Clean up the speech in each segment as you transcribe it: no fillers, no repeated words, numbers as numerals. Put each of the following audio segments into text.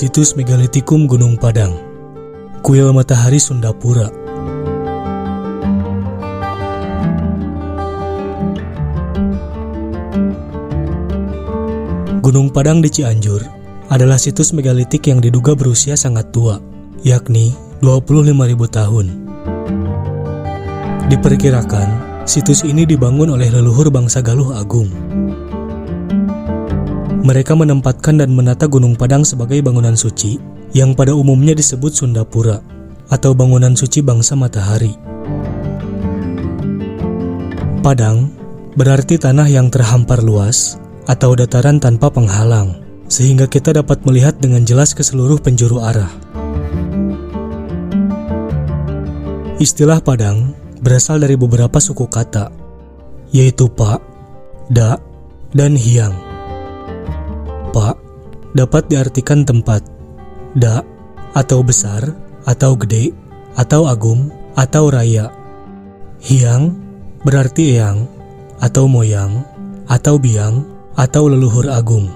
Situs Megalitikum Gunung Padang, Kuil Matahari Sundapura. Gunung Padang di Cianjur adalah situs megalitik yang diduga berusia sangat tua, yakni 25.000 tahun. Diperkirakan, situs ini dibangun oleh leluhur bangsa Galuh Agung. Mereka menempatkan dan menata Gunung Padang sebagai bangunan suci yang pada umumnya disebut Sundapura atau bangunan suci bangsa matahari. Padang berarti tanah yang terhampar luas atau dataran tanpa penghalang, sehingga kita dapat melihat dengan jelas ke seluruh penjuru arah. Istilah Padang berasal dari beberapa suku kata, yaitu Pa, Da, dan Hyang. Pa dapat diartikan tempat, Da atau besar, atau gede, atau agung, atau raya. Hyang berarti eyang, atau moyang, atau biang, atau leluhur agung.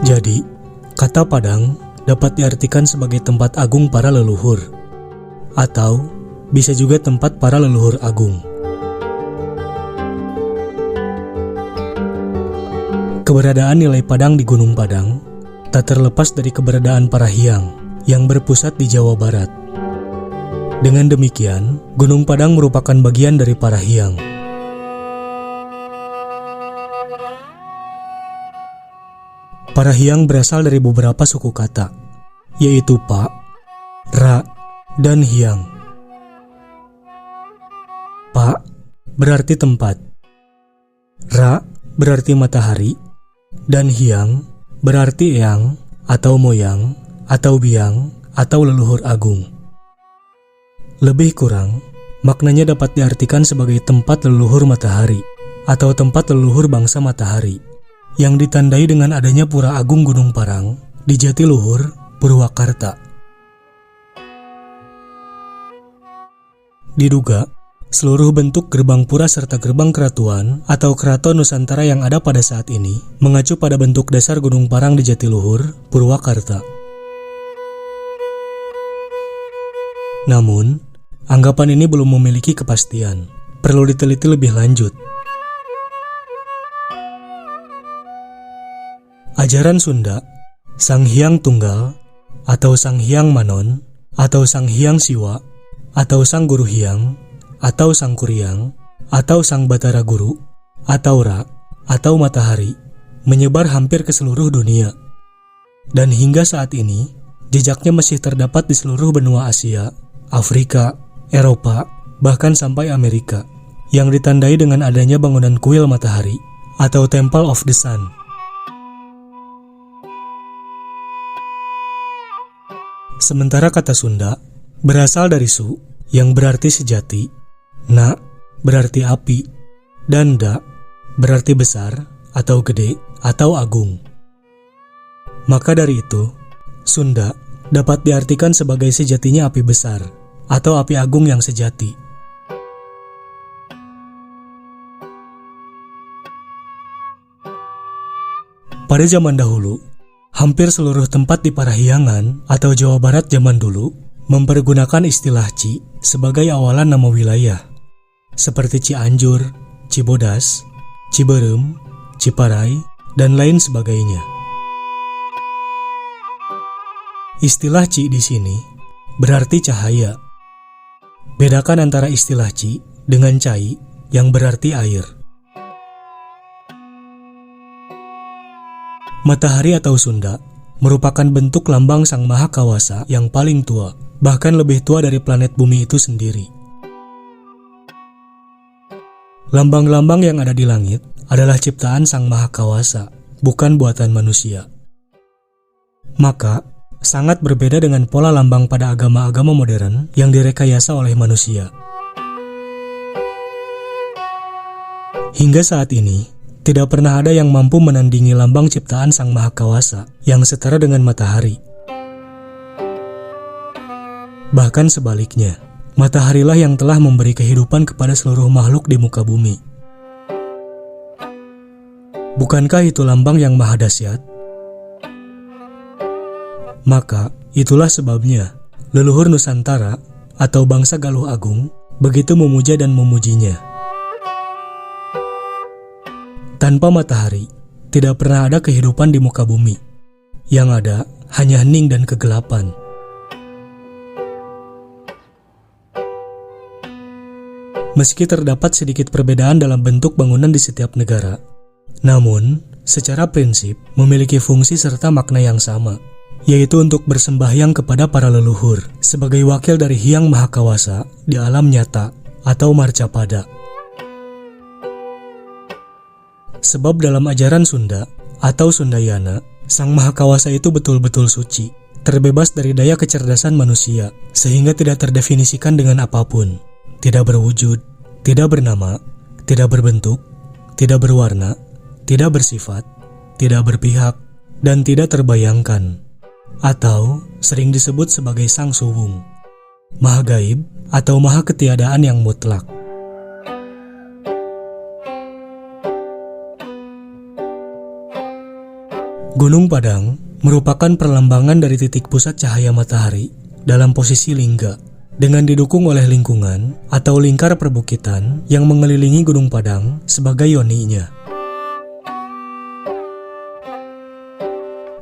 Jadi, kata Padang dapat diartikan sebagai tempat agung para leluhur, atau bisa juga tempat para leluhur agung. Keberadaan nilai Padang di Gunung Padang tak terlepas dari keberadaan para Hyang yang berpusat di Jawa Barat. Dengan demikian, Gunung Padang merupakan bagian dari para Hyang. Para Hyang berasal dari beberapa suku kata, yaitu Pa, Ra, dan Hyang. Pa berarti tempat, Ra berarti matahari, dan Hyang berarti eyang, atau moyang, atau biang, atau leluhur agung. Lebih kurang, maknanya dapat diartikan sebagai tempat leluhur matahari, atau tempat leluhur bangsa matahari, yang ditandai dengan adanya Pura Agung Gunung Parang di Jatiluhur, Purwakarta. Diduga, seluruh bentuk gerbang pura serta gerbang keratuan atau keraton Nusantara yang ada pada saat ini mengacu pada bentuk dasar Gunung Parang di Jatiluhur, Purwakarta. Namun, anggapan ini belum memiliki kepastian, perlu diteliti lebih lanjut. Ajaran Sunda, Sang Hyang Tunggal, atau Sang Hyang Manon, atau Sang Hyang Siwa, atau Sang Guru Hyang, atau Sang Kuryang, atau Sang Batara Guru, atau Ra, atau Matahari, menyebar hampir ke seluruh dunia. Dan hingga saat ini, jejaknya masih terdapat di seluruh benua Asia, Afrika, Eropa, bahkan sampai Amerika, yang ditandai dengan adanya bangunan kuil matahari, atau Temple of the Sun. Sementara kata Sunda berasal dari Su, yang berarti sejati, Na berarti api, dan Da berarti besar, atau gede, atau agung. Maka dari itu, Sunda dapat diartikan sebagai sejatinya api besar, atau api agung yang sejati. Pada zaman dahulu, hampir seluruh tempat di Parahyangan atau Jawa Barat zaman dulu mempergunakan istilah Ci sebagai awalan nama wilayah, seperti Cianjur, Cibodas, Ciberem, Ciparai, dan lain sebagainya. Istilah Ci di sini berarti cahaya. Bedakan antara istilah Ci dengan Cai yang berarti air. Matahari atau Sunda merupakan bentuk lambang Sang Maha Kawasa yang paling tua, bahkan lebih tua dari planet bumi itu sendiri. Lambang-lambang yang ada di langit adalah ciptaan Sang Maha Kawasa, bukan buatan manusia. Maka, sangat berbeda dengan pola lambang pada agama-agama modern yang direkayasa oleh manusia. Hingga saat ini, tidak pernah ada yang mampu menandingi lambang ciptaan Sang Maha Kawasa yang setara dengan matahari. Bahkan sebaliknya, mataharilah yang telah memberi kehidupan kepada seluruh makhluk di muka bumi. Bukankah itu lambang yang maha dahsyat? Maka itulah sebabnya leluhur Nusantara atau bangsa Galuh Agung begitu memuja dan memujinya. Tanpa matahari, tidak pernah ada kehidupan di muka bumi. Yang ada hanya hening dan kegelapan. Meski terdapat sedikit perbedaan dalam bentuk bangunan di setiap negara, namun secara prinsip memiliki fungsi serta makna yang sama, yaitu untuk bersembahyang kepada para leluhur sebagai wakil dari Hyang Mahakawasa di alam nyata atau Marcapada. Sebab dalam ajaran Sunda atau Sundayana, Sang Mahakawasa itu betul-betul suci, terbebas dari daya kecerdasan manusia, sehingga tidak terdefinisikan dengan apapun. Tidak berwujud, tidak bernama, tidak berbentuk, tidak berwarna, tidak bersifat, tidak berpihak, dan tidak terbayangkan. Atau sering disebut sebagai Sang Suwung, Maha Gaib atau Maha Ketiadaan yang mutlak. Gunung Padang merupakan perlambangan dari titik pusat cahaya matahari dalam posisi lingga, dengan didukung oleh lingkungan atau lingkar perbukitan yang mengelilingi Gunung Padang sebagai yoninya.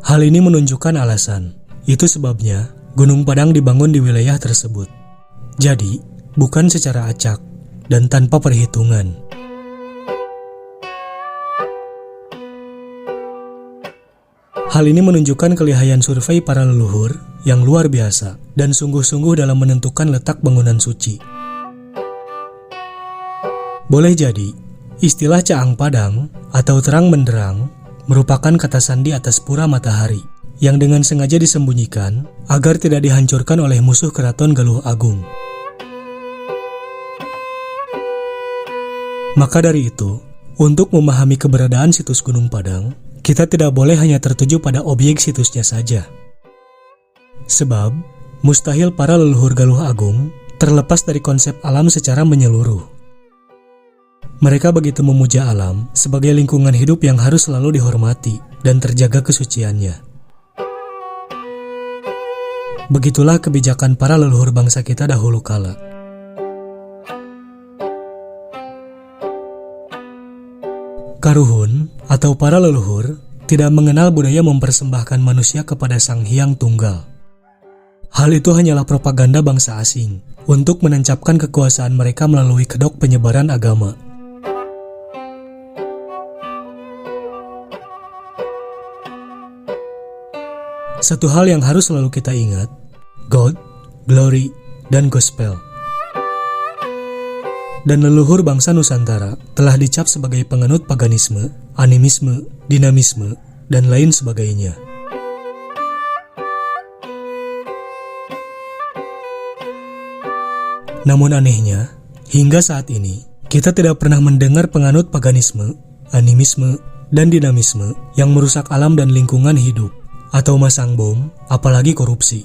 Hal ini menunjukkan alasan. Itu sebabnya Gunung Padang dibangun di wilayah tersebut. Jadi, bukan secara acak dan tanpa perhitungan. Hal ini menunjukkan kelihayan survei para leluhur yang luar biasa dan sungguh-sungguh dalam menentukan letak bangunan suci. Boleh jadi, istilah Caang Padang atau terang benderang merupakan kata sandi atas pura matahari yang dengan sengaja disembunyikan agar tidak dihancurkan oleh musuh keraton Galuh Agung. Maka dari itu, untuk memahami keberadaan situs Gunung Padang, kita tidak boleh hanya tertuju pada objek situsnya saja. Sebab, mustahil para leluhur Galuh Agung terlepas dari konsep alam secara menyeluruh. Mereka begitu memuja alam sebagai lingkungan hidup yang harus selalu dihormati dan terjaga kesuciannya. Begitulah kebijakan para leluhur bangsa kita dahulu kala. Karuhun atau para leluhur tidak mengenal budaya mempersembahkan manusia kepada Sang Hyang Tunggal. Hal itu hanyalah propaganda bangsa asing untuk menancapkan kekuasaan mereka melalui kedok penyebaran agama. Satu hal yang harus selalu kita ingat, God, Glory, dan Gospel. Dan leluhur bangsa Nusantara telah dicap sebagai penganut paganisme, animisme, dinamisme, dan lain sebagainya. Namun anehnya, hingga saat ini, kita tidak pernah mendengar penganut paganisme, animisme, dan dinamisme yang merusak alam dan lingkungan hidup, atau masang bom, apalagi korupsi.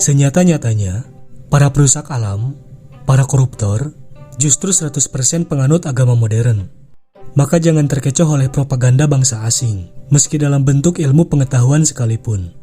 Senyata-nyatanya, para perusak alam, para koruptor, justru 100% penganut agama modern. Maka jangan terkecoh oleh propaganda bangsa asing, meski dalam bentuk ilmu pengetahuan sekalipun.